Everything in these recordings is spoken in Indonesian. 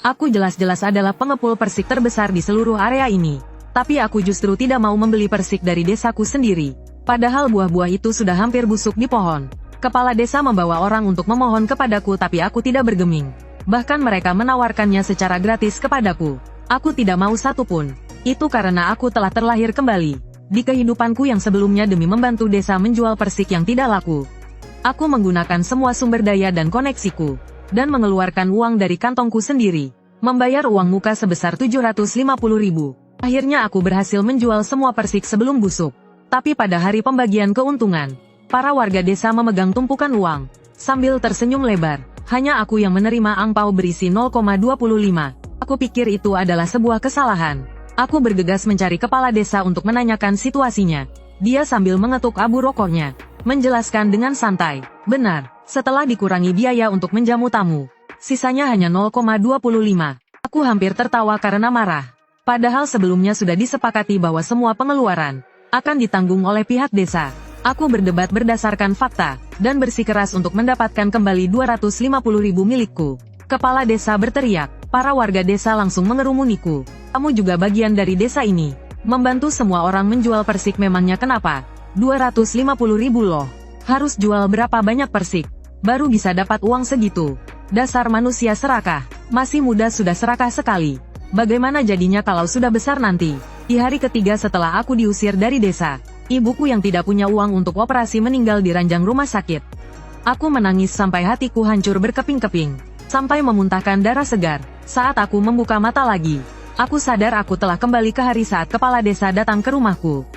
Aku jelas-jelas adalah pengepul persik terbesar di seluruh area ini. Tapi aku justru tidak mau membeli persik dari desaku sendiri. Padahal buah-buah itu sudah hampir busuk di pohon. Kepala desa membawa orang untuk memohon kepadaku tapi aku tidak bergeming. Bahkan mereka menawarkannya secara gratis kepadaku. Aku tidak mau satupun. Itu karena aku telah terlahir kembali. Di kehidupanku yang sebelumnya demi membantu desa menjual persik yang tidak laku. Aku menggunakan semua sumber daya dan koneksiku. Dan mengeluarkan uang dari kantongku sendiri. Membayar uang muka sebesar 750.000. Akhirnya aku berhasil menjual semua persik sebelum busuk. Tapi pada hari pembagian keuntungan, para warga desa memegang tumpukan uang. Sambil tersenyum lebar, hanya aku yang menerima angpau berisi 0,25. Aku pikir itu adalah sebuah kesalahan. Aku bergegas mencari kepala desa untuk menanyakan situasinya. Dia sambil mengetuk abu rokoknya, menjelaskan dengan santai. Benar, setelah dikurangi biaya untuk menjamu tamu, sisanya hanya 0,25. Aku hampir tertawa karena marah. Padahal sebelumnya sudah disepakati bahwa semua pengeluaran akan ditanggung oleh pihak desa. Aku berdebat berdasarkan fakta, dan bersikeras untuk mendapatkan kembali 250.000 milikku. Kepala desa berteriak, para warga desa langsung mengerumuniku. Kamu juga bagian dari desa ini. Membantu semua orang menjual persik memangnya kenapa? 250.000 loh. Harus jual berapa banyak persik? Baru bisa dapat uang segitu. Dasar manusia serakah. Masih muda sudah serakah sekali. Bagaimana jadinya kalau sudah besar nanti? Di hari ketiga setelah aku diusir dari desa, ibuku yang tidak punya uang untuk operasi meninggal di ranjang rumah sakit. Aku menangis sampai hatiku hancur berkeping-keping, sampai memuntahkan darah segar. Saat aku membuka mata lagi, aku sadar aku telah kembali ke hari saat kepala desa datang ke rumahku.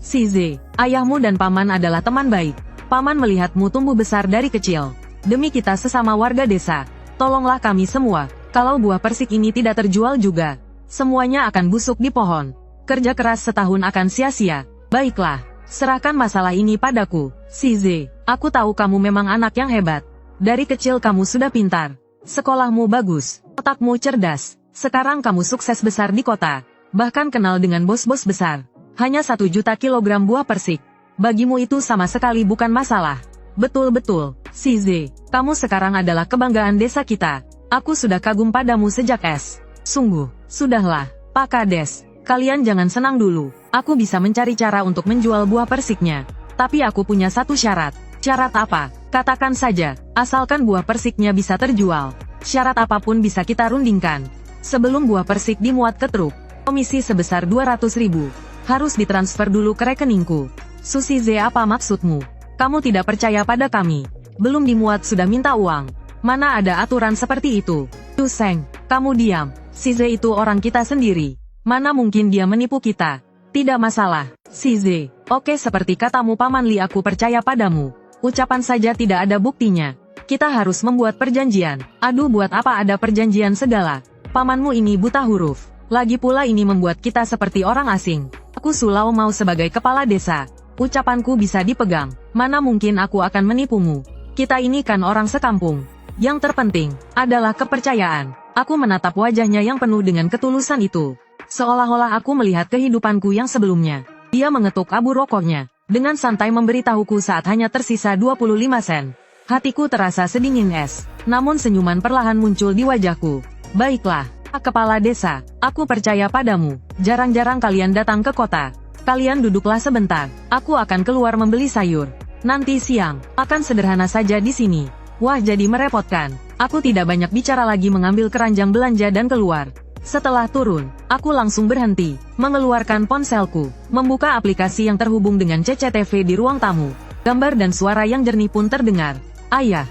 Size, ayahmu dan paman adalah teman baik. Paman melihatmu tumbuh besar dari kecil. Demi kita sesama warga desa, tolonglah kami semua. Kalau buah persik ini tidak terjual juga, semuanya akan busuk di pohon. Kerja keras setahun akan sia-sia. Baiklah, serahkan masalah ini padaku. Size, aku tahu kamu memang anak yang hebat. Dari kecil kamu sudah pintar. Sekolahmu bagus, otakmu cerdas. Sekarang kamu sukses besar di kota. Bahkan kenal dengan bos-bos besar. Hanya 1 juta kilogram buah persik. Bagimu itu sama sekali bukan masalah. Betul-betul, Size, kamu sekarang adalah kebanggaan desa kita. Aku sudah kagum padamu sejak S. Sungguh, sudahlah, Pak Kades. Kalian jangan senang dulu. Aku bisa mencari cara untuk menjual buah persiknya. Tapi aku punya satu syarat. Syarat apa? Katakan saja, asalkan buah persiknya bisa terjual. Syarat apapun bisa kita rundingkan. Sebelum buah persik dimuat ke truk, komisi sebesar 200.000 harus ditransfer dulu ke rekeningku. Susize, apa maksudmu? Kamu tidak percaya pada kami? Belum dimuat sudah minta uang. Mana ada aturan seperti itu? Tuseng, kamu diam. Size itu orang kita sendiri. Mana mungkin dia menipu kita? Tidak masalah, Size. Oke, seperti katamu Paman Li, aku percaya padamu. Ucapan saja tidak ada buktinya. Kita harus membuat perjanjian. Aduh, buat apa ada perjanjian segala? Pamanmu ini buta huruf. Lagi pula ini membuat kita seperti orang asing. Aku Sulau mau sebagai kepala desa. Ucapanku bisa dipegang. Mana mungkin aku akan menipumu? Kita ini kan orang sekampung. Yang terpenting adalah kepercayaan. Aku menatap wajahnya yang penuh dengan ketulusan itu. Seolah-olah aku melihat kehidupanku yang sebelumnya. Dia mengetuk abu rokoknya. Dengan santai memberitahuku saat hanya tersisa 25 sen. Hatiku terasa sedingin es. Namun senyuman perlahan muncul di wajahku. Baiklah, Pak Kepala Desa. Aku percaya padamu. Jarang-jarang kalian datang ke kota. Kalian duduklah sebentar. Aku akan keluar membeli sayur. Nanti siang, akan sederhana saja di sini. Wah, jadi merepotkan. Aku tidak banyak bicara lagi, mengambil keranjang belanja dan keluar. Setelah turun, aku langsung berhenti, mengeluarkan ponselku, membuka aplikasi yang terhubung dengan CCTV di ruang tamu. Gambar dan suara yang jernih pun terdengar. Ayah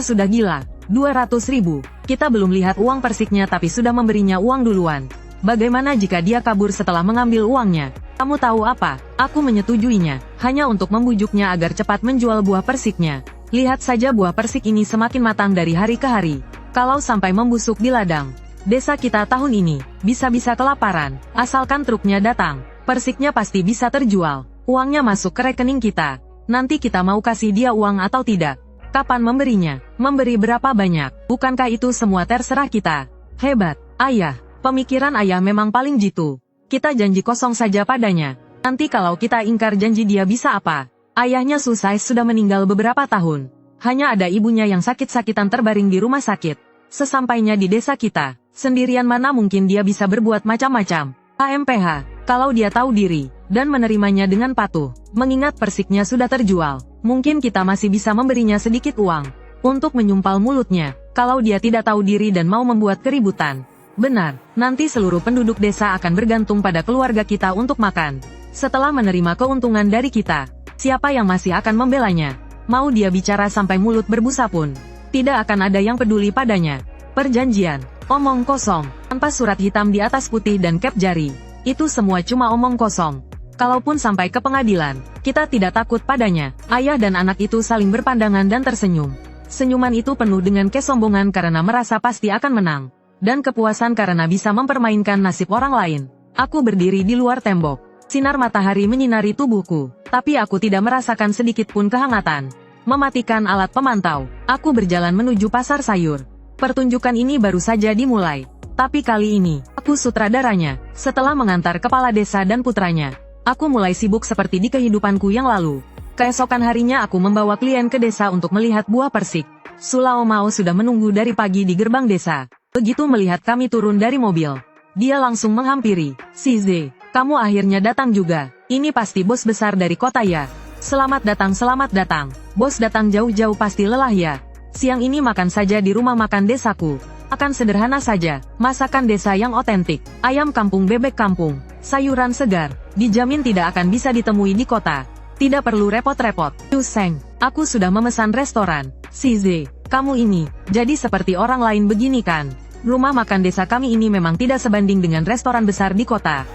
sudah gila. 200.000. Kita belum lihat uang persiknya tapi sudah memberinya uang duluan. Bagaimana jika dia kabur setelah mengambil uangnya? Kamu tahu apa? Aku menyetujuinya, hanya untuk membujuknya agar cepat menjual buah persiknya. Lihat saja buah persik ini semakin matang dari hari ke hari. Kalau sampai membusuk di ladang, desa kita tahun ini bisa-bisa kelaparan. Asalkan truknya datang, persiknya pasti bisa terjual. Uangnya masuk ke rekening kita. Nanti kita mau kasih dia uang atau tidak. Kapan memberinya? Memberi berapa banyak? Bukankah itu semua terserah kita? Hebat, Ayah. Pemikiran Ayah memang paling jitu. Kita janji kosong saja padanya. Nanti kalau kita ingkar janji dia bisa apa? Ayahnya Susai sudah meninggal beberapa tahun. Hanya ada ibunya yang sakit-sakitan terbaring di rumah sakit. Sesampainya di desa kita, sendirian mana mungkin dia bisa berbuat macam-macam. AMPH, kalau dia tahu diri, dan menerimanya dengan patuh, mengingat persiknya sudah terjual, mungkin kita masih bisa memberinya sedikit uang, untuk menyumpal mulutnya, kalau dia tidak tahu diri dan mau membuat keributan. Benar, nanti seluruh penduduk desa akan bergantung pada keluarga kita untuk makan. Setelah menerima keuntungan dari kita, siapa yang masih akan membelanya? Mau dia bicara sampai mulut berbusa pun, tidak akan ada yang peduli padanya. Perjanjian, omong kosong, tanpa surat hitam di atas putih dan kep jari. Itu semua cuma omong kosong. Kalaupun sampai ke pengadilan, kita tidak takut padanya. Ayah dan anak itu saling berpandangan dan tersenyum. Senyuman itu penuh dengan kesombongan karena merasa pasti akan menang, dan kepuasan karena bisa mempermainkan nasib orang lain. Aku berdiri di luar tembok. Sinar matahari menyinari tubuhku, tapi aku tidak merasakan sedikit pun kehangatan. Mematikan alat pemantau, aku berjalan menuju pasar sayur. Pertunjukan ini baru saja dimulai, tapi kali ini, aku sutradaranya. Setelah mengantar kepala desa dan putranya, aku mulai sibuk seperti di kehidupanku yang lalu. Keesokan harinya aku membawa klien ke desa untuk melihat buah persik. Sulao Mao sudah menunggu dari pagi di gerbang desa. Begitu melihat kami turun dari mobil, dia langsung menghampiri. "Size, kamu akhirnya datang juga. Ini pasti bos besar dari kota ya? Selamat datang, selamat datang. Bos datang jauh-jauh pasti lelah ya. Siang ini makan saja di rumah makan desaku. Akan sederhana saja, masakan desa yang otentik, ayam kampung, bebek kampung, sayuran segar, dijamin tidak akan bisa ditemui di kota. Tidak perlu repot-repot." "Yu Seng, aku sudah memesan restoran." "Size, kamu ini, jadi seperti orang lain begini kan? Rumah makan desa kami ini memang tidak sebanding dengan restoran besar di kota.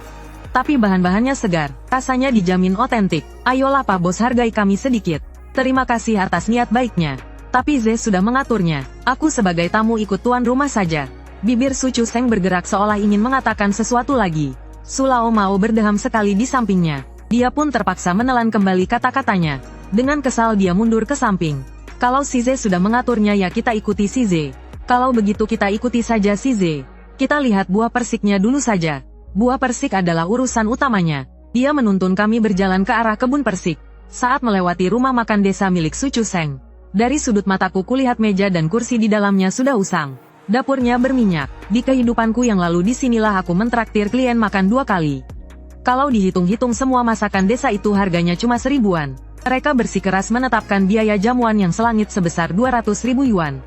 Tapi bahan-bahannya segar, rasanya dijamin otentik. Ayolah Pak Bos, hargai kami sedikit. Terima kasih atas niat baiknya. Tapi Ze sudah mengaturnya, aku sebagai tamu ikut tuan rumah saja." Bibir Su Chu Seng bergerak seolah ingin mengatakan sesuatu lagi. Sulao Mao berdeham sekali di sampingnya. Dia pun terpaksa menelan kembali kata-katanya. Dengan kesal dia mundur ke samping. "Kalau si Ze sudah mengaturnya ya kita ikuti si Ze. Kalau begitu kita ikuti saja si Ze. Kita lihat buah persiknya dulu saja." Buah persik adalah urusan utamanya. Dia menuntun kami berjalan ke arah kebun persik. Saat melewati rumah makan desa milik Su Chu Seng, dari sudut mataku kulihat meja dan kursi di dalamnya sudah usang. Dapurnya berminyak. Di kehidupanku yang lalu disinilah aku mentraktir klien makan 2 kali. Kalau dihitung-hitung semua masakan desa itu harganya cuma 1000-an. Mereka bersikeras menetapkan biaya jamuan yang selangit sebesar 200.000 yuan.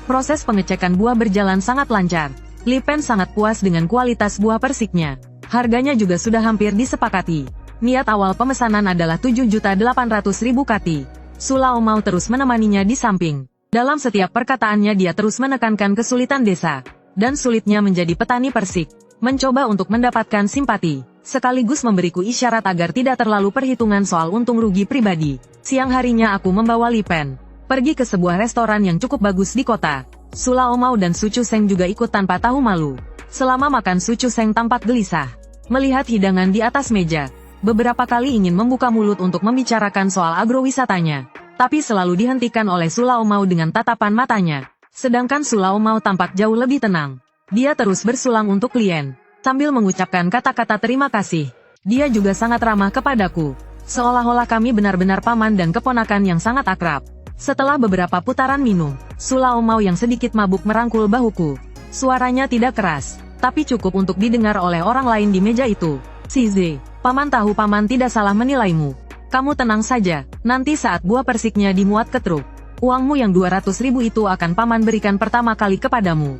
Proses pengecekan buah berjalan sangat lancar. Li Pen sangat puas dengan kualitas buah persiknya. Harganya juga sudah hampir disepakati. Niat awal pemesanan adalah 7.800.000 kati. Sulao Mao terus menemaninya di samping. Dalam setiap perkataannya dia terus menekankan kesulitan desa, dan sulitnya menjadi petani persik. Mencoba untuk mendapatkan simpati, sekaligus memberiku isyarat agar tidak terlalu perhitungan soal untung rugi pribadi. Siang harinya aku membawa Li Pen pergi ke sebuah restoran yang cukup bagus di kota. Sulao Mao dan Su Chu Seng juga ikut tanpa tahu malu. Selama makan Su Chu Seng tampak gelisah, melihat hidangan di atas meja. Beberapa kali ingin membuka mulut untuk membicarakan soal agrowisatanya, tapi selalu dihentikan oleh Sulao Mao dengan tatapan matanya. Sedangkan Sulao Mao tampak jauh lebih tenang. Dia terus bersulang untuk klien, sambil mengucapkan kata-kata terima kasih. Dia juga sangat ramah kepadaku, seolah-olah kami benar-benar paman dan keponakan yang sangat akrab. Setelah beberapa putaran minum, Sulao Mao yang sedikit mabuk merangkul bahuku. Suaranya tidak keras, tapi cukup untuk didengar oleh orang lain di meja itu. "Size, paman tahu paman tidak salah menilaimu. Kamu tenang saja, nanti saat buah persiknya dimuat ke truk, uangmu yang 200.000 itu akan paman berikan pertama kali kepadamu.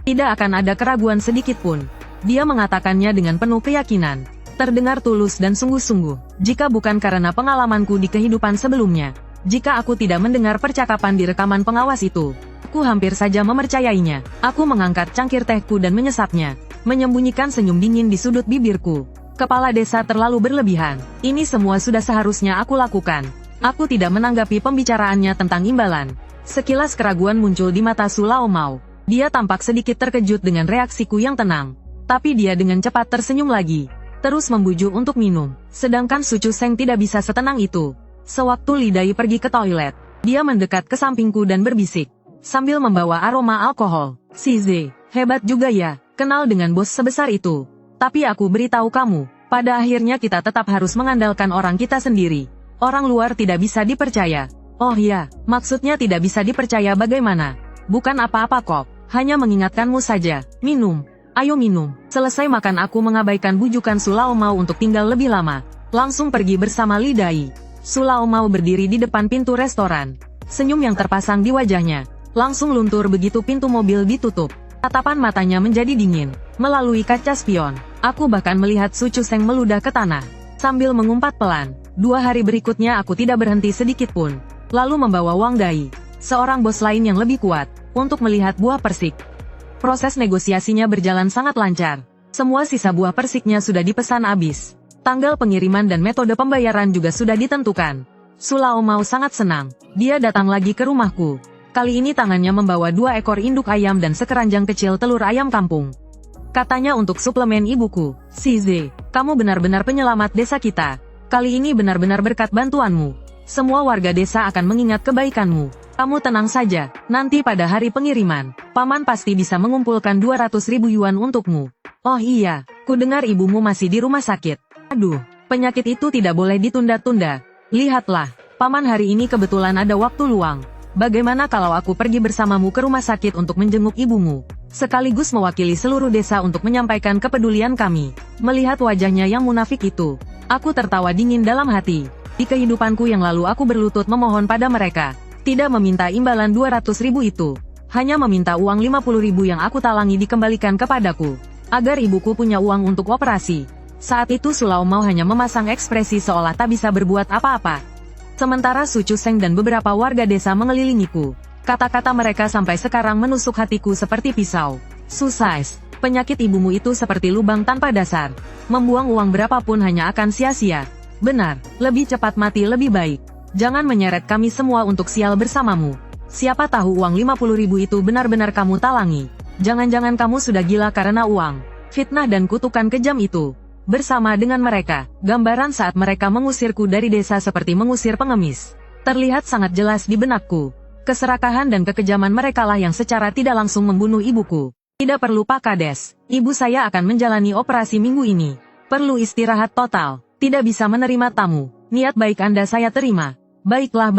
Tidak akan ada keraguan sedikit pun." Dia mengatakannya dengan penuh keyakinan, terdengar tulus dan sungguh-sungguh. Jika bukan karena pengalamanku di kehidupan sebelumnya, jika aku tidak mendengar percakapan di rekaman pengawas itu, aku hampir saja mempercayainya. Aku mengangkat cangkir tehku dan menyesapnya, menyembunyikan senyum dingin di sudut bibirku. Kepala desa terlalu berlebihan. Ini semua sudah seharusnya aku lakukan. Aku tidak menanggapi pembicaraannya tentang imbalan. Sekilas keraguan muncul di mata Sulao Mao. Dia tampak sedikit terkejut dengan reaksiku yang tenang. Tapi dia dengan cepat tersenyum lagi, terus membujuk untuk minum. Sedangkan Su Chu Seng tidak bisa setenang itu. Sewaktu Li Dai pergi ke toilet, dia mendekat ke sampingku dan berbisik, sambil membawa aroma alkohol. "Size, hebat juga ya, kenal dengan bos sebesar itu. Tapi aku beritahu kamu, pada akhirnya kita tetap harus mengandalkan orang kita sendiri. Orang luar tidak bisa dipercaya." "Oh ya, maksudnya tidak bisa dipercaya bagaimana?" "Bukan apa-apa kok. Hanya mengingatkanmu saja, minum. Ayo minum. Selesai makan aku mengabaikan bujukan Su Laomao untuk tinggal lebih lama. Langsung pergi bersama Li Dai. Su Laomao berdiri di depan pintu restoran. Senyum yang terpasang di wajahnya. Langsung luntur begitu pintu mobil ditutup. Tatapan matanya menjadi dingin. Melalui kaca spion, aku bahkan melihat Su Chuseng meludah ke tanah. Sambil mengumpat pelan. 2 hari berikutnya aku tidak berhenti sedikit pun. Lalu membawa Wang Dai, seorang bos lain yang lebih kuat, untuk melihat buah persik. Proses negosiasinya berjalan sangat lancar. Semua sisa buah persiknya sudah dipesan habis. Tanggal pengiriman dan metode pembayaran juga sudah ditentukan. Su Laomao sangat senang. Dia datang lagi ke rumahku. Kali ini tangannya membawa 2 ekor induk ayam dan sekeranjang kecil telur ayam kampung. Katanya untuk suplemen ibuku. Size, kamu benar-benar penyelamat desa kita. Kali ini benar-benar berkat bantuanmu. Semua warga desa akan mengingat kebaikanmu. Kamu tenang saja, nanti pada hari pengiriman, paman pasti bisa mengumpulkan 200.000 yuan untukmu. Oh iya, ku dengar ibumu masih di rumah sakit. Aduh, penyakit itu tidak boleh ditunda-tunda. Lihatlah, paman hari ini kebetulan ada waktu luang. Bagaimana kalau aku pergi bersamamu ke rumah sakit untuk menjenguk ibumu, sekaligus mewakili seluruh desa untuk menyampaikan kepedulian kami. Melihat wajahnya yang munafik itu, aku tertawa dingin dalam hati. Di kehidupanku yang lalu aku berlutut memohon pada mereka. Tidak meminta imbalan 200.000 itu. Hanya meminta uang 50.000 yang aku talangi dikembalikan kepadaku. Agar ibuku punya uang untuk operasi. Saat itu Su Laomao hanya memasang ekspresi seolah tak bisa berbuat apa-apa. Sementara Su Chuseng dan beberapa warga desa mengelilingiku. Kata-kata mereka sampai sekarang menusuk hatiku seperti pisau. Su Sais, penyakit ibumu itu seperti lubang tanpa dasar. Membuang uang berapapun hanya akan sia-sia. Benar, lebih cepat mati lebih baik. Jangan menyeret kami semua untuk sial bersamamu. Siapa tahu uang 50.000 itu benar-benar kamu talangi. Jangan-jangan kamu sudah gila karena uang. Fitnah dan kutukan kejam itu. Bersama dengan mereka, gambaran saat mereka mengusirku dari desa seperti mengusir pengemis. Terlihat sangat jelas di benakku. Keserakahan dan kekejaman merekalah yang secara tidak langsung membunuh ibuku. Tidak perlu Pak Kades, ibu saya akan menjalani operasi minggu ini. Perlu istirahat total. Tidak bisa menerima tamu. Niat baik Anda saya terima. Baiklah.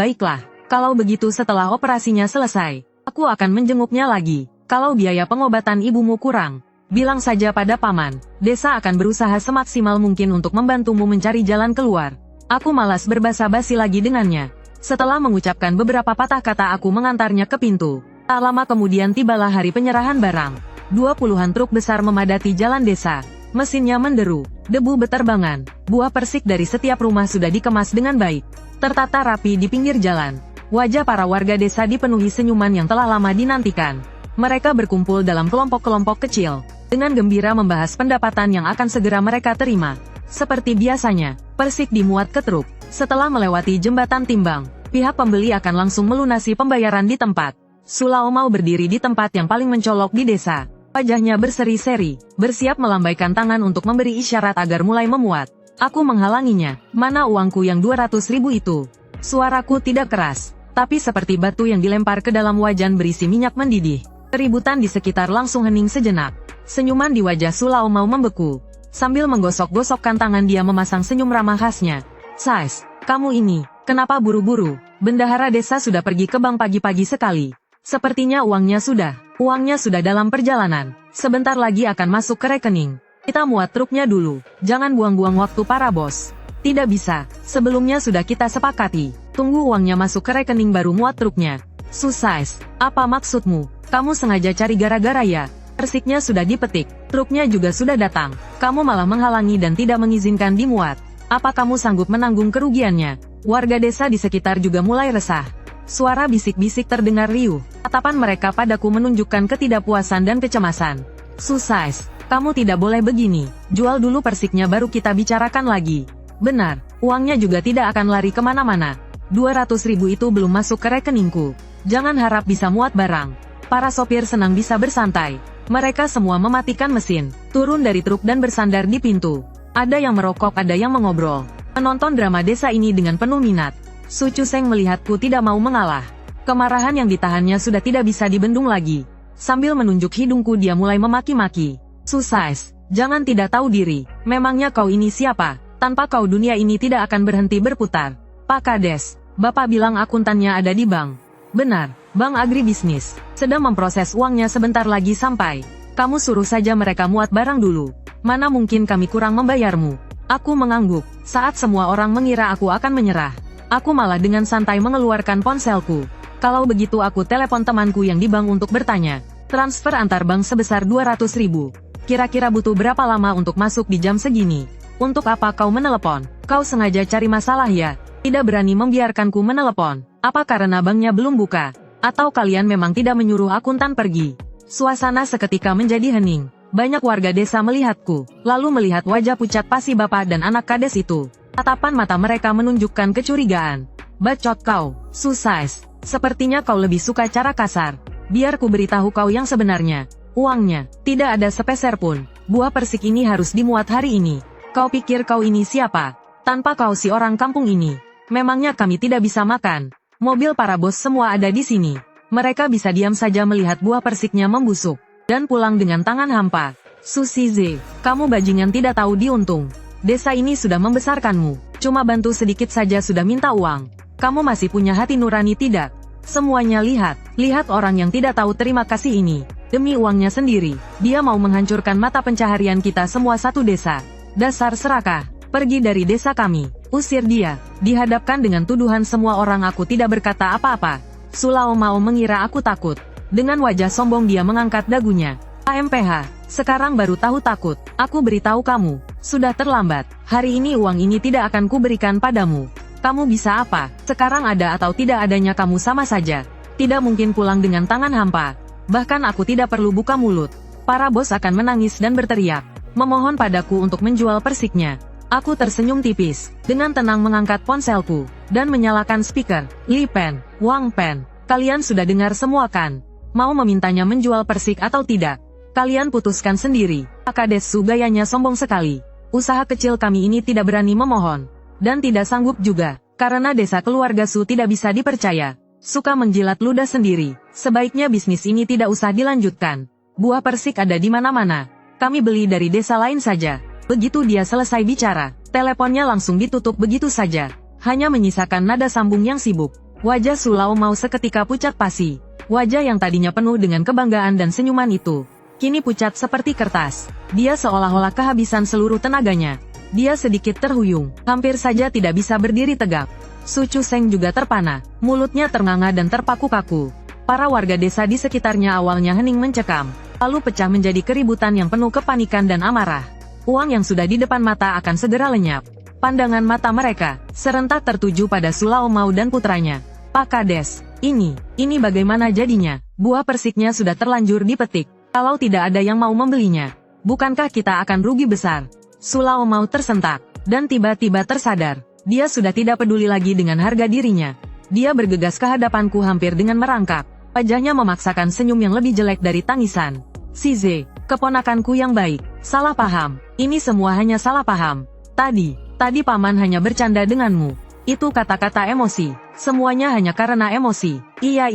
Kalau begitu setelah operasinya selesai, aku akan menjenguknya lagi. Kalau biaya pengobatan ibumu kurang, bilang saja pada paman. Desa akan berusaha semaksimal mungkin untuk membantumu mencari jalan keluar. Aku malas berbasa-basi lagi dengannya. Setelah mengucapkan beberapa patah kata aku mengantarnya ke pintu. Tak lama kemudian tibalah hari penyerahan barang. 20-an truk besar memadati jalan desa. Mesinnya menderu, debu beterbangan, buah persik dari setiap rumah sudah dikemas dengan baik. Tertata rapi di pinggir jalan. Wajah para warga desa dipenuhi senyuman yang telah lama dinantikan. Mereka berkumpul dalam kelompok-kelompok kecil, dengan gembira membahas pendapatan yang akan segera mereka terima. Seperti biasanya, persik dimuat ke truk. Setelah melewati jembatan timbang, pihak pembeli akan langsung melunasi pembayaran di tempat. Su Laomao berdiri di tempat yang paling mencolok di desa. Wajahnya berseri-seri, bersiap melambaikan tangan untuk memberi isyarat agar mulai memuat. Aku menghalanginya. Mana uangku yang 200.000 itu? Suaraku tidak keras, tapi seperti batu yang dilempar ke dalam wajan berisi minyak mendidih. Keributan di sekitar langsung hening sejenak. Senyuman di wajah Su Laomao membeku. Sambil menggosok-gosokkan tangan dia memasang senyum ramah khasnya. Sais, kamu ini, kenapa buru-buru? Bendahara desa sudah pergi ke bank pagi-pagi sekali. Sepertinya uangnya sudah dalam perjalanan. Sebentar lagi akan masuk ke rekening. Kita muat truknya dulu. Jangan buang-buang waktu para bos. Tidak bisa. Sebelumnya sudah kita sepakati. Tunggu uangnya masuk ke rekening baru muat truknya. Su Sais, apa maksudmu? Kamu sengaja cari gara-gara ya? Persiknya sudah dipetik. Truknya juga sudah datang. Kamu malah menghalangi dan tidak mengizinkan dimuat. Apa kamu sanggup menanggung kerugiannya? Warga desa di sekitar juga mulai resah. Suara bisik-bisik terdengar riuh. Tatapan mereka padaku menunjukkan ketidakpuasan dan kecemasan. Su Sais, kamu tidak boleh begini. Jual dulu persiknya baru kita bicarakan lagi. Benar, uangnya juga tidak akan lari kemana-mana. 200.000 itu belum masuk ke rekeningku. Jangan harap bisa muat barang. Para sopir senang bisa bersantai. Mereka semua mematikan mesin, turun dari truk dan bersandar di pintu. Ada yang merokok, ada yang mengobrol. Menonton drama desa ini dengan penuh minat. Su Chuseng melihatku tidak mau mengalah. Kemarahan yang ditahannya sudah tidak bisa dibendung lagi. Sambil menunjuk hidungku dia mulai memaki-maki. Su Sais, jangan tidak tahu diri. Memangnya kau ini siapa? Tanpa kau dunia ini tidak akan berhenti berputar. Pak Kades, Bapak bilang akuntannya ada di bank. Benar, Bank agribisnis sedang memproses uangnya sebentar lagi sampai. Kamu suruh saja mereka muat barang dulu. Mana mungkin kami kurang membayarmu. Aku mengangguk. Saat semua orang mengira aku akan menyerah, aku malah dengan santai mengeluarkan ponselku. Kalau begitu aku telepon temanku yang di bank untuk bertanya. Transfer antar bank sebesar 200.000. Kira-kira butuh berapa lama untuk masuk di jam segini? Untuk apa kau menelepon? Kau sengaja cari masalah ya? Tidak berani membiarkanku menelepon. Apa karena banknya belum buka? Atau kalian memang tidak menyuruh akuntan pergi? Suasana seketika menjadi hening. Banyak warga desa melihatku, lalu melihat wajah pucat pasi bapak dan anak kades itu. Tatapan mata mereka menunjukkan kecurigaan. Bacot kau, Susais. Sepertinya kau lebih suka cara kasar. Biar ku beritahu kau yang sebenarnya. Uangnya, tidak ada sepeser pun. Buah persik ini harus dimuat hari ini. Kau pikir kau ini siapa? Tanpa kau si orang kampung ini, memangnya kami tidak bisa makan? Mobil para bos semua ada di sini. Mereka bisa diam saja melihat buah persiknya membusuk dan pulang dengan tangan hampa. Susize, kamu bajingan tidak tahu diuntung. Desa ini sudah membesarkanmu. Cuma bantu sedikit saja sudah minta uang. Kamu masih punya hati nurani tidak? Semuanya lihat orang yang tidak tahu terima kasih ini. Demi uangnya sendiri, dia mau menghancurkan mata pencaharian kita semua satu desa. Dasar serakah, pergi dari desa kami, usir dia. Dihadapkan dengan tuduhan semua orang aku tidak berkata apa-apa. Sulao mau mengira aku takut. Dengan wajah sombong dia mengangkat dagunya. AMPH, sekarang baru tahu takut. Aku beritahu kamu, sudah terlambat. Hari ini uang ini tidak akan kuberikan padamu. Kamu bisa apa? Sekarang ada atau tidak adanya kamu sama saja. Tidak mungkin pulang dengan tangan hampa. Bahkan aku tidak perlu buka mulut. Para bos akan menangis dan berteriak, memohon padaku untuk menjual persiknya. Aku tersenyum tipis, dengan tenang mengangkat ponselku, dan menyalakan speaker. Li Pen, Wang Pen, kalian sudah dengar semua kan? Mau memintanya menjual persik atau tidak? Kalian putuskan sendiri. Kades Su gayanya sombong sekali. Usaha kecil kami ini tidak berani memohon. Dan tidak sanggup juga, karena desa keluarga Su tidak bisa dipercaya. Suka menjilat ludah sendiri. Sebaiknya bisnis ini tidak usah dilanjutkan. Buah persik ada di mana-mana. Kami beli dari desa lain saja. Begitu dia selesai bicara, teleponnya langsung ditutup begitu saja. Hanya menyisakan nada sambung yang sibuk. Wajah Sulao mau seketika pucat pasi. Wajah yang tadinya penuh dengan kebanggaan dan senyuman itu, kini pucat seperti kertas. Dia seolah-olah kehabisan seluruh tenaganya. Dia sedikit terhuyung, hampir saja tidak bisa berdiri tegak. Su Chuseng juga terpana, mulutnya ternganga dan terpaku-kaku. Para warga desa di sekitarnya awalnya hening mencekam, lalu pecah menjadi keributan yang penuh kepanikan dan amarah. Uang yang sudah di depan mata akan segera lenyap. Pandangan mata mereka serentak tertuju pada Sulao Mau dan putranya. Pak Kades, ini bagaimana jadinya? Buah persiknya sudah terlanjur dipetik. Kalau tidak ada yang mau membelinya, bukankah kita akan rugi besar? Sulao Mau tersentak, dan tiba-tiba tersadar. Dia sudah tidak peduli lagi dengan harga dirinya. Dia bergegas ke hadapanku hampir dengan merangkak. Wajahnya memaksakan senyum yang lebih jelek dari tangisan. Size, keponakanku yang baik, salah paham. Ini semua hanya salah paham. Tadi paman hanya bercanda denganmu. Itu kata-kata emosi. Semuanya hanya karena emosi. Iya,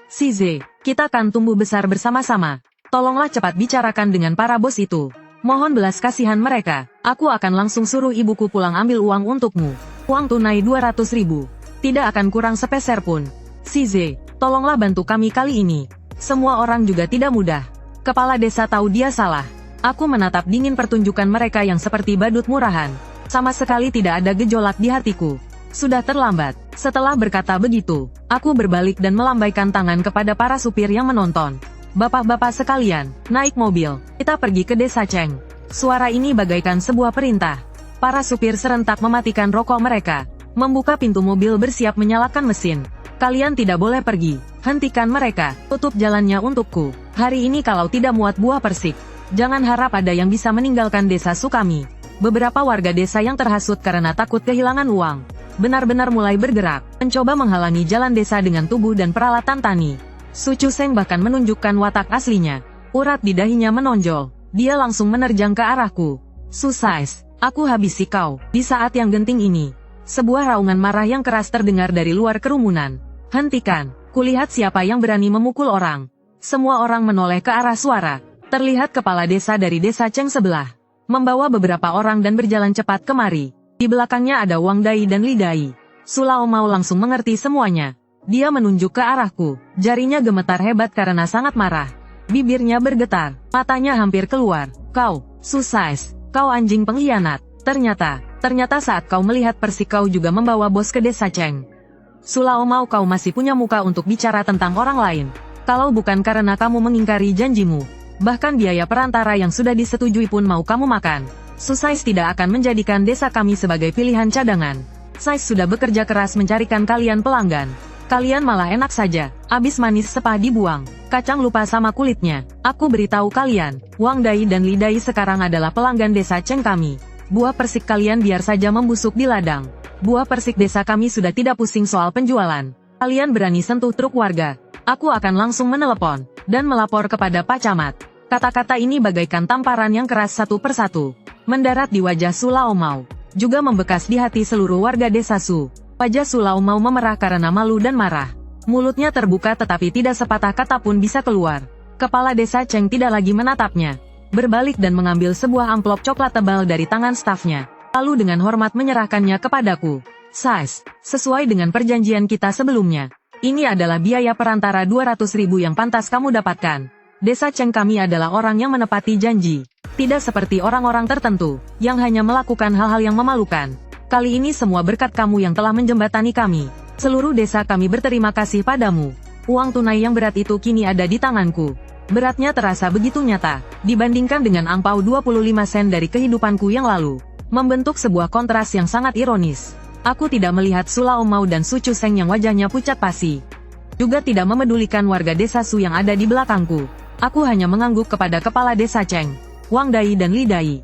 Size, kita akan tumbuh besar bersama-sama. Tolonglah cepat bicarakan dengan para bos itu. Mohon belas kasihan mereka. Aku akan langsung suruh ibuku pulang ambil uang untukmu. Uang tunai 200.000. Tidak akan kurang sepeser pun. Size, tolonglah bantu kami kali ini. Semua orang juga tidak mudah. Kepala desa tahu dia salah. Aku menatap dingin pertunjukan mereka yang seperti badut murahan. Sama sekali tidak ada gejolak di hatiku. Sudah terlambat. Setelah berkata begitu, aku berbalik dan melambaikan tangan kepada para supir yang menonton. Bapak-bapak sekalian, naik mobil, kita pergi ke desa Cheng. Suara ini bagaikan sebuah perintah. Para supir serentak mematikan rokok mereka, membuka pintu mobil bersiap menyalakan mesin. Kalian tidak boleh pergi, hentikan mereka, tutup jalannya untukku. Hari ini kalau tidak muat buah persik, jangan harap ada yang bisa meninggalkan desa Sukami. Beberapa warga desa yang terhasut karena takut kehilangan uang, benar-benar mulai bergerak, mencoba menghalangi jalan desa dengan tubuh dan peralatan tani. Su Chuseng bahkan menunjukkan watak aslinya. Urat di dahinya menonjol. Dia langsung menerjang ke arahku. Susais, aku habisi kau. Di saat yang genting ini, sebuah raungan marah yang keras terdengar dari luar kerumunan. Hentikan, kulihat siapa yang berani memukul orang. Semua orang menoleh ke arah suara. Terlihat kepala desa dari desa Cheng sebelah, membawa beberapa orang dan berjalan cepat kemari. Di belakangnya ada Wang Dai dan Li Dai. Sulao Mau langsung mengerti semuanya. Dia menunjuk ke arahku. Jarinya gemetar hebat karena sangat marah. Bibirnya bergetar. Matanya hampir keluar. Kau, Su Sais, kau anjing pengkhianat. Ternyata saat kau melihat persik kau juga membawa bos ke desa Cheng. Su Laomao, kau masih punya muka untuk bicara tentang orang lain. Kalau bukan karena kamu mengingkari janjimu, bahkan biaya perantara yang sudah disetujui pun mau kamu makan. Su Sais tidak akan menjadikan desa kami sebagai pilihan cadangan. Sais sudah bekerja keras mencarikan kalian pelanggan. Kalian malah enak saja, abis manis sepah dibuang, kacang lupa sama kulitnya. Aku beritahu kalian, Wang Dai dan Li Dai sekarang adalah pelanggan desa Cheng kami. Buah persik kalian biar saja membusuk di ladang. Buah persik desa kami sudah tidak pusing soal penjualan. Kalian berani sentuh truk warga, aku akan langsung menelepon dan melapor kepada Pak Camat. Kata-kata ini bagaikan tamparan yang keras satu persatu mendarat di wajah Su Laomao, juga membekas di hati seluruh warga desa Su. Wajah Su Laomao memerah karena malu dan marah. Mulutnya terbuka tetapi tidak sepatah kata pun bisa keluar. Kepala desa Cheng tidak lagi menatapnya. Berbalik dan mengambil sebuah amplop coklat tebal dari tangan stafnya. Lalu dengan hormat menyerahkannya kepadaku. Sais, sesuai dengan perjanjian kita sebelumnya, ini adalah biaya perantara 200.000 yang pantas kamu dapatkan. Desa Cheng kami adalah orang yang menepati janji. Tidak seperti orang-orang tertentu, yang hanya melakukan hal-hal yang memalukan. Kali ini semua berkat kamu yang telah menjembatani kami. Seluruh desa kami berterima kasih padamu. Uang tunai yang berat itu kini ada di tanganku. Beratnya terasa begitu nyata, dibandingkan dengan angpau 25 sen dari kehidupanku yang lalu. Membentuk sebuah kontras yang sangat ironis. Aku tidak melihat Su Laomao dan Su Chuseng yang wajahnya pucat pasi. Juga tidak memedulikan warga desa Su yang ada di belakangku. Aku hanya mengangguk kepada kepala desa Cheng, Wang Dai dan Li Dai.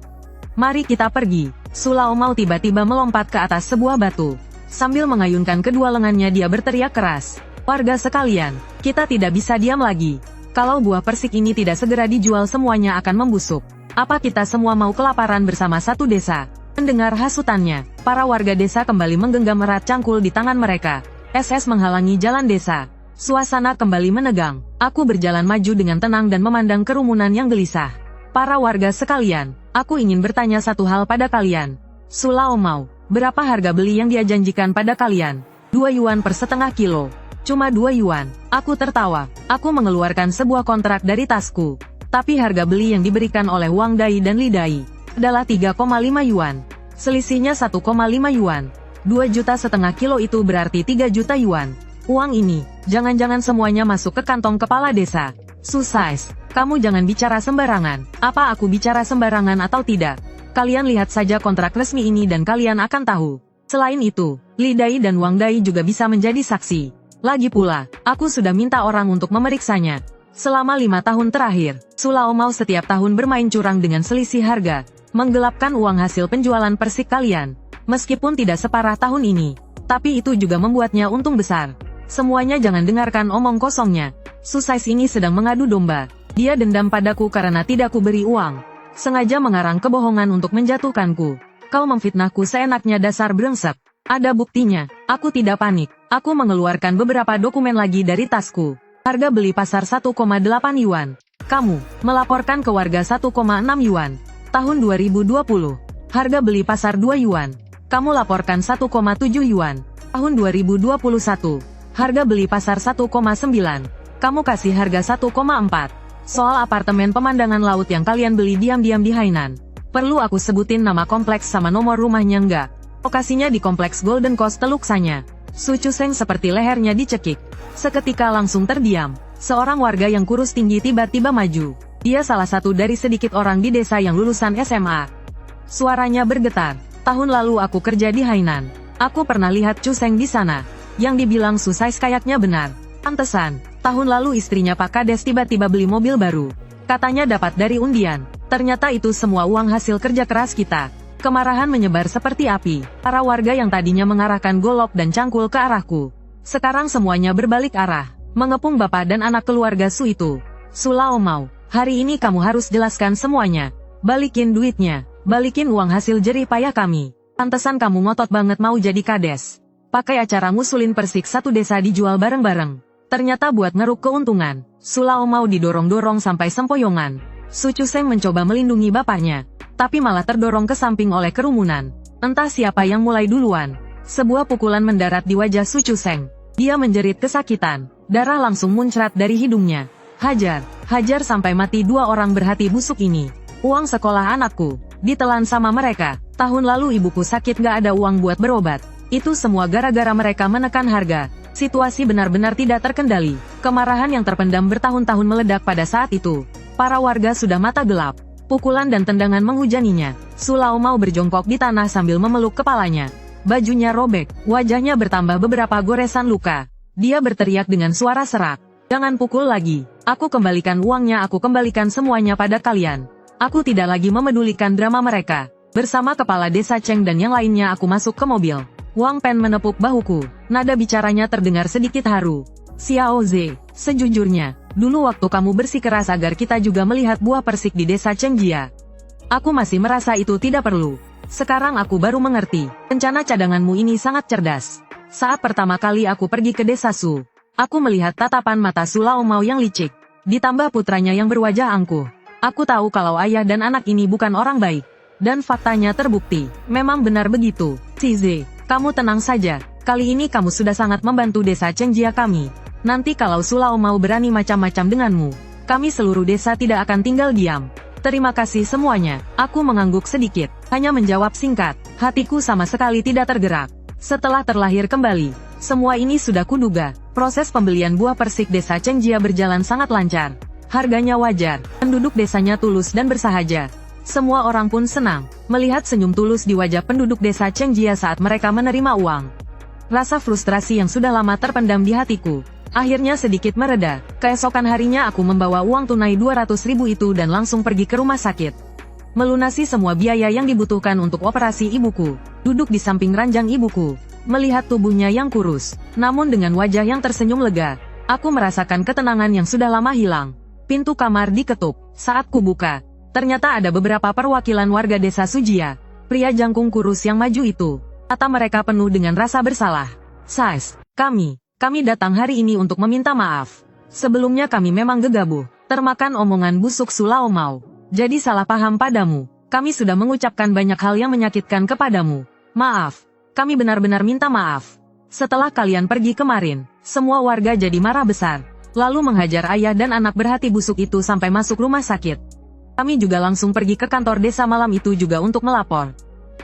Mari kita pergi. Su Laomao tiba-tiba melompat ke atas sebuah batu. Sambil mengayunkan kedua lengannya dia berteriak keras. Warga sekalian, kita tidak bisa diam lagi. Kalau buah persik ini tidak segera dijual semuanya akan membusuk. Apa kita semua mau kelaparan bersama satu desa? Mendengar hasutannya, para warga desa kembali menggenggam erat cangkul di tangan mereka. SS menghalangi jalan desa. Suasana kembali menegang. Aku berjalan maju dengan tenang dan memandang kerumunan yang gelisah. Para warga sekalian, aku ingin bertanya satu hal pada kalian. Su Laomao, berapa harga beli yang dia janjikan pada kalian? 2 yuan per setengah kilo. Cuma 2 yuan. Aku tertawa. Aku mengeluarkan sebuah kontrak dari tasku. Tapi harga beli yang diberikan oleh Wang Dai dan Li Dai adalah 3,5 yuan. Selisihnya 1,5 yuan. 2,5 juta kilo itu berarti 3 juta yuan. Uang ini, jangan-jangan semuanya masuk ke kantong kepala desa. Su Sais, kamu jangan bicara sembarangan. Apa aku bicara sembarangan atau tidak? Kalian lihat saja kontrak resmi ini dan kalian akan tahu. Selain itu, Li Dai dan Wang Dai juga bisa menjadi saksi. Lagi pula, aku sudah minta orang untuk memeriksanya. Selama 5 tahun terakhir, Su Laomao setiap tahun bermain curang dengan selisih harga, menggelapkan uang hasil penjualan persik kalian. Meskipun tidak separah tahun ini, tapi itu juga membuatnya untung besar. Semuanya jangan dengarkan omong kosongnya. Su Sais ini sedang mengadu domba. Dia dendam padaku karena tidak ku beri uang. Sengaja mengarang kebohongan untuk menjatuhkanku. Kau memfitnahku seenaknya dasar brengsek. Ada buktinya. Aku tidak panik. Aku mengeluarkan beberapa dokumen lagi dari tasku. Harga beli pasar 1,8 yuan. Kamu melaporkan ke warga 1,6 yuan. Tahun 2020. Harga beli pasar 2 yuan. Kamu laporkan 1,7 yuan. Tahun 2021. Harga beli pasar 1,9. Kamu kasih harga 1,4. Soal apartemen pemandangan laut yang kalian beli diam-diam di Hainan. Perlu aku sebutin nama kompleks sama nomor rumahnya enggak? Lokasinya di kompleks Golden Coast Teluk Sanya. Su Chuseng seperti lehernya dicekik. Seketika langsung terdiam. Seorang warga yang kurus tinggi tiba-tiba maju. Dia salah satu dari sedikit orang di desa yang lulusan SMA. Suaranya bergetar. Tahun lalu aku kerja di Hainan. Aku pernah lihat Chuseng di sana. Yang dibilang Su Sais kayaknya benar. Pantesan, tahun lalu istrinya Pak Kades tiba-tiba beli mobil baru. Katanya dapat dari undian. Ternyata itu semua uang hasil kerja keras kita. Kemarahan menyebar seperti api. Para warga yang tadinya mengarahkan golok dan cangkul ke arahku, sekarang semuanya berbalik arah, mengepung bapak dan anak keluarga Su itu. Su Laomao, hari ini kamu harus jelaskan semuanya. Balikin duitnya. Balikin uang hasil jerih payah kami. Pantesan kamu ngotot banget mau jadi kades. Pakai acara ngusulin persik satu desa dijual bareng-bareng. Ternyata buat ngeruk keuntungan. Su Laomao didorong-dorong sampai sempoyongan. Su Chuseng mencoba melindungi bapaknya, tapi malah terdorong ke samping oleh kerumunan. Entah siapa yang mulai duluan. Sebuah pukulan mendarat di wajah Su Chuseng. Dia menjerit kesakitan. Darah langsung muncrat dari hidungnya. Hajar, hajar sampai mati dua orang berhati busuk ini. Uang sekolah anakku ditelan sama mereka. Tahun lalu ibuku sakit gak ada uang buat berobat. Itu semua gara-gara mereka menekan harga. Situasi benar-benar tidak terkendali. Kemarahan yang terpendam bertahun-tahun meledak pada saat itu. Para warga sudah mata gelap. Pukulan dan tendangan menghujaninya. Sulao Mau berjongkok di tanah sambil memeluk kepalanya. Bajunya robek, wajahnya bertambah beberapa goresan luka. Dia berteriak dengan suara serak. Jangan pukul lagi. Aku kembalikan uangnya, aku kembalikan semuanya pada kalian. Aku tidak lagi memedulikan drama mereka. Bersama kepala desa Cheng dan yang lainnya aku masuk ke mobil. Wang Pen menepuk bahuku. Nada bicaranya terdengar sedikit haru. Xiao Ze, sejujurnya, dulu waktu kamu bersikeras agar kita juga melihat buah persik di desa Chengjia, aku masih merasa itu tidak perlu. Sekarang aku baru mengerti. Rencana cadanganmu ini sangat cerdas. Saat pertama kali aku pergi ke desa Su, aku melihat tatapan mata Sulao Mau yang licik. Ditambah putranya yang berwajah angkuh. Aku tahu kalau ayah dan anak ini bukan orang baik. Dan faktanya terbukti. Memang benar begitu. Si Ze, kamu tenang saja. Kali ini kamu sudah sangat membantu desa Chengjia kami. Nanti kalau Sulao Mau berani macam-macam denganmu, kami seluruh desa tidak akan tinggal diam. Terima kasih semuanya. Aku mengangguk sedikit. Hanya menjawab singkat. Hatiku sama sekali tidak tergerak. Setelah terlahir kembali, semua ini sudah kuduga. Proses pembelian buah persik desa Chengjia berjalan sangat lancar. Harganya wajar. Penduduk desanya tulus dan bersahaja. Semua orang pun senang melihat senyum tulus di wajah penduduk desa Chengjia saat mereka menerima uang. Rasa frustrasi yang sudah lama terpendam di hatiku akhirnya sedikit mereda. Keesokan harinya aku membawa uang tunai 200.000 itu dan langsung pergi ke rumah sakit. Melunasi semua biaya yang dibutuhkan untuk operasi ibuku. Duduk di samping ranjang ibuku, melihat tubuhnya yang kurus, namun dengan wajah yang tersenyum lega, aku merasakan ketenangan yang sudah lama hilang. Pintu kamar diketuk. Saat kubuka, ternyata ada beberapa perwakilan warga desa Sujia. Pria jangkung kurus yang maju itu. Mata mereka penuh dengan rasa bersalah. Sais, kami datang hari ini untuk meminta maaf. Sebelumnya kami memang gegabah, termakan omongan busuk Sulao Mau. Jadi salah paham padamu. Kami sudah mengucapkan banyak hal yang menyakitkan kepadamu. Maaf, kami benar-benar minta maaf. Setelah kalian pergi kemarin, semua warga jadi marah besar. Lalu menghajar ayah dan anak berhati busuk itu sampai masuk rumah sakit. Kami juga langsung pergi ke kantor desa malam itu juga untuk melapor.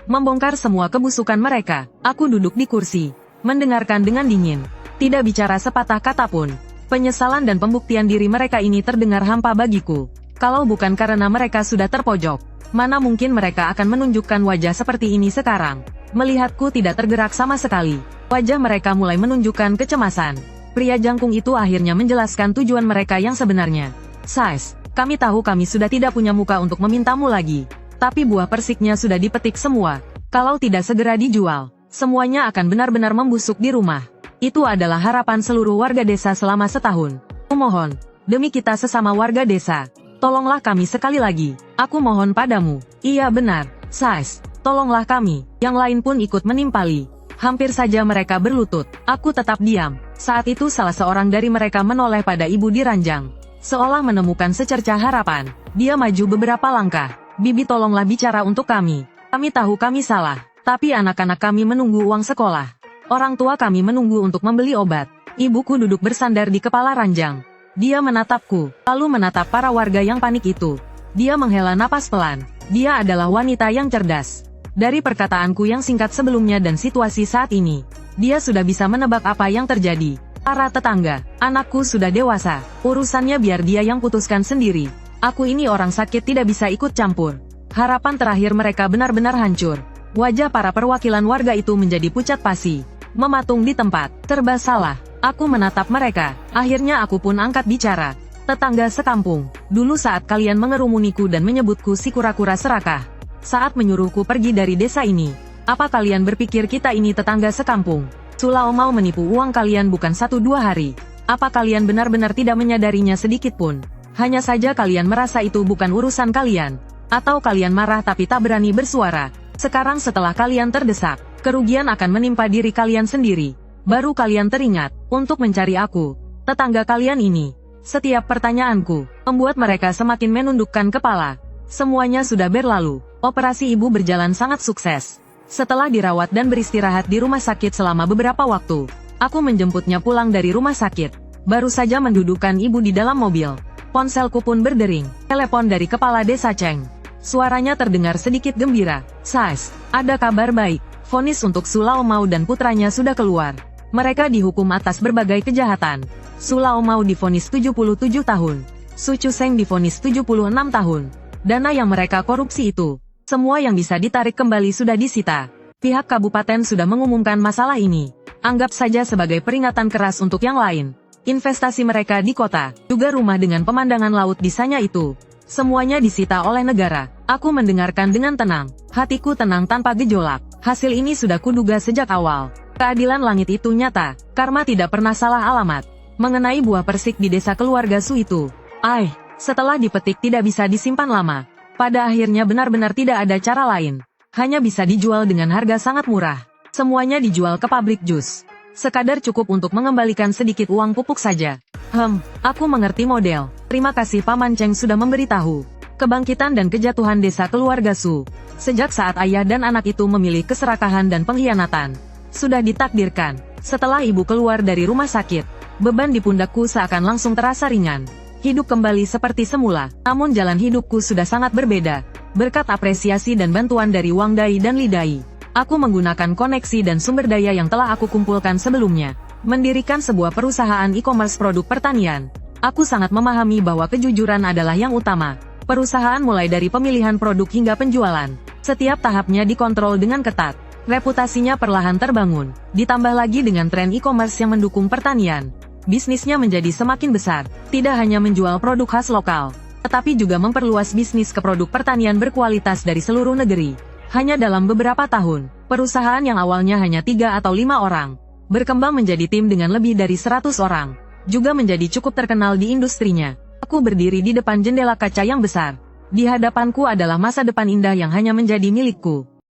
Membongkar semua kebusukan mereka. Aku duduk di kursi, mendengarkan dengan dingin. Tidak bicara sepatah kata pun. Penyesalan dan pembuktian diri mereka ini terdengar hampa bagiku. Kalau bukan karena mereka sudah terpojok, mana mungkin mereka akan menunjukkan wajah seperti ini sekarang. Melihatku tidak tergerak sama sekali. Wajah mereka mulai menunjukkan kecemasan. Pria jangkung itu akhirnya menjelaskan tujuan mereka yang sebenarnya. Sais, kami tahu kami sudah tidak punya muka untuk memintamu lagi. Tapi buah persiknya sudah dipetik semua. Kalau tidak segera dijual, semuanya akan benar-benar membusuk di rumah. Itu adalah harapan seluruh warga desa selama setahun. Kumohon, demi kita sesama warga desa, tolonglah kami sekali lagi. Aku mohon padamu. Iya benar, Sais, tolonglah kami. Yang lain pun ikut menimpali. Hampir saja mereka berlutut. Aku tetap diam. Saat itu salah seorang dari mereka menoleh pada ibu di ranjang. Seolah menemukan secercah harapan. Dia maju beberapa langkah. Bibi tolonglah bicara untuk kami. Kami tahu kami salah. Tapi anak-anak kami menunggu uang sekolah. Orang tua kami menunggu untuk membeli obat. Ibuku duduk bersandar di kepala ranjang. Dia menatapku, lalu menatap para warga yang panik itu. Dia menghela napas pelan. Dia adalah wanita yang cerdas. Dari perkataanku yang singkat sebelumnya dan situasi saat ini, dia sudah bisa menebak apa yang terjadi. Para tetangga, anakku sudah dewasa. Urusannya biar dia yang putuskan sendiri. Aku ini orang sakit tidak bisa ikut campur. Harapan terakhir mereka benar-benar hancur. Wajah para perwakilan warga itu menjadi pucat pasi. Mematung di tempat. Serba salah. Aku menatap mereka. Akhirnya aku pun angkat bicara. Tetangga sekampung, dulu saat kalian mengerumuniku dan menyebutku si kura-kura serakah, saat menyuruhku pergi dari desa ini, apa kalian berpikir kita ini tetangga sekampung? Sulao mau menipu uang kalian bukan 1-2 hari. Apa kalian benar-benar tidak menyadarinya sedikit pun? Hanya saja kalian merasa itu bukan urusan kalian. Atau kalian marah tapi tak berani bersuara. Sekarang setelah kalian terdesak, kerugian akan menimpa diri kalian sendiri. Baru kalian teringat untuk mencari aku, tetangga kalian ini. Setiap pertanyaanku membuat mereka semakin menundukkan kepala. Semuanya sudah berlalu. Operasi ibu berjalan sangat sukses. Setelah dirawat dan beristirahat di rumah sakit selama beberapa waktu, Aku menjemputnya pulang dari rumah sakit. Baru saja mendudukkan ibu di dalam mobil. Ponselku pun berdering. Telepon dari kepala desa Cheng. Suaranya terdengar sedikit gembira. Sais, ada kabar baik. Vonis untuk Su Laomao dan putranya sudah keluar. Mereka dihukum atas berbagai kejahatan. Su Laomao divonis 77 tahun. Su Chuseng divonis 76 tahun. Dana yang mereka korupsi itu, semua yang bisa ditarik kembali sudah disita. Pihak kabupaten sudah mengumumkan masalah ini. Anggap saja sebagai peringatan keras untuk yang lain. Investasi mereka di kota, juga rumah dengan pemandangan laut di sana itu, semuanya disita oleh negara. Aku mendengarkan dengan tenang. Hatiku tenang tanpa gejolak. Hasil ini sudah kuduga sejak awal. Keadilan langit itu nyata. Karma tidak pernah salah alamat. Mengenai buah persik di desa keluarga Su itu. Setelah dipetik tidak bisa disimpan lama. Pada akhirnya benar-benar tidak ada cara lain. Hanya bisa dijual dengan harga sangat murah. Semuanya dijual ke pabrik jus. Sekadar cukup untuk mengembalikan sedikit uang pupuk saja. Aku mengerti model. Terima kasih Paman Cheng sudah memberitahu. Kebangkitan dan kejatuhan desa keluarga Su. Sejak saat ayah dan anak itu memilih keserakahan dan pengkhianatan. Sudah ditakdirkan. Setelah ibu keluar dari rumah sakit, beban di pundakku seakan langsung terasa ringan. Hidup kembali seperti semula. Namun jalan hidupku sudah sangat berbeda. Berkat apresiasi dan bantuan dari Wang Dai dan Li Dai, aku menggunakan koneksi dan sumber daya yang telah aku kumpulkan sebelumnya, mendirikan sebuah perusahaan e-commerce produk pertanian. Aku sangat memahami bahwa kejujuran adalah yang utama. Perusahaan mulai dari pemilihan produk hingga penjualan. Setiap tahapnya dikontrol dengan ketat. Reputasinya perlahan terbangun. Ditambah lagi dengan tren e-commerce yang mendukung pertanian. Bisnisnya menjadi semakin besar. Tidak hanya menjual produk khas lokal, tetapi juga memperluas bisnis ke produk pertanian berkualitas dari seluruh negeri. Hanya dalam beberapa tahun, perusahaan yang awalnya hanya 3 atau 5 orang, berkembang menjadi tim dengan lebih dari 100 orang, juga menjadi cukup terkenal di industrinya. Aku berdiri di depan jendela kaca yang besar. Di hadapanku adalah masa depan indah yang hanya menjadi milikku.